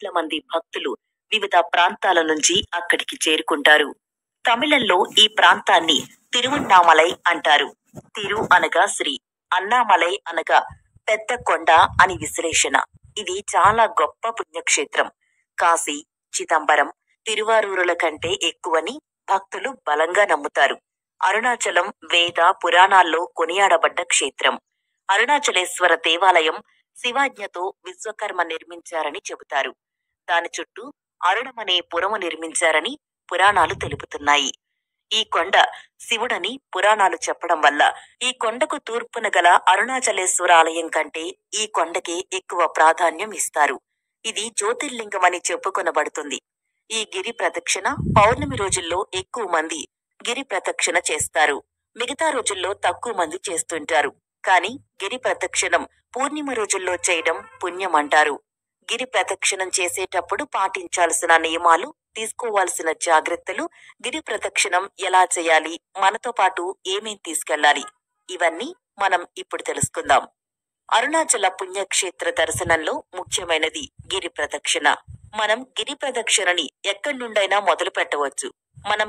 కోట్ల మంది భక్తులు వివిధ ప్రాంతాల నుంచి అక్కడికి చేరుకుంటారు. తమిళంలో ఈ ప్రాంతాన్ని తిరువణ్ణామలై అంటారు. తిరు అనగా శ్రీ, అన్నామలై అనగా పెద్ద కొండ అని విశ్లేషణ. ఇది చాలా గొప్ప పుణ్యక్షేత్రం. కాశీ, చిదంబరం, తిరువారూరుల కంటే ఎక్కువని భక్తులు బలంగా నమ్ముతారు. అరుణాచలం వేద పురాణాల్లో కొనియాడబడ్డ క్షేత్రం. అరుణాచలేశ్వర దేవాలయం శివాజ్ఞతో విశ్వకర్మ నిర్మించారని చెబుతారు. దాని చుట్టూ అరుణమనే పురము నిర్మించారని పురాణాలు తెలుపుతున్నాయి. ఈ కొండ శివుడని పురాణాలు చెప్పడం వల్ల ఈ కొండకు తూర్పున గల అరుణాచలేశ్వర ఆలయం కంటే ఈ కొండకే ఎక్కువ ప్రాధాన్యం ఇస్తారు. ఇది జ్యోతిర్లింగమని చెప్పుకొనబడుతుంది. ఈ గిరి ప్రదక్షిణ పౌర్ణమి రోజుల్లో ఎక్కువ మంది గిరి ప్రదక్షిణ చేస్తారు. మిగతా రోజుల్లో తక్కువ మంది చేస్తుంటారు. కానీ గిరి ప్రదక్షిణం పూర్ణిమ రోజుల్లో చేయడం పుణ్యం అంటారు. గిరి ప్రదక్షిణం చేసేటప్పుడు పాటించాల్సిన నియమాలు, తీసుకోవాల్సిన జాగ్రత్తలు, గిరి ప్రదక్షిణం ఎలా చేయాలి, మనతో పాటు ఏమేం తీసుకెళ్లాలి, ఇవన్నీ మనం ఇప్పుడు తెలుసుకుందాం. అరుణాచల పుణ్యక్షేత్ర దర్శనంలో ముఖ్యమైనది గిరి ప్రదక్షిణ. మనం గిరి ప్రదక్షిణని ఎక్కడి నుండైనా మొదలు పెట్టవచ్చు. మనం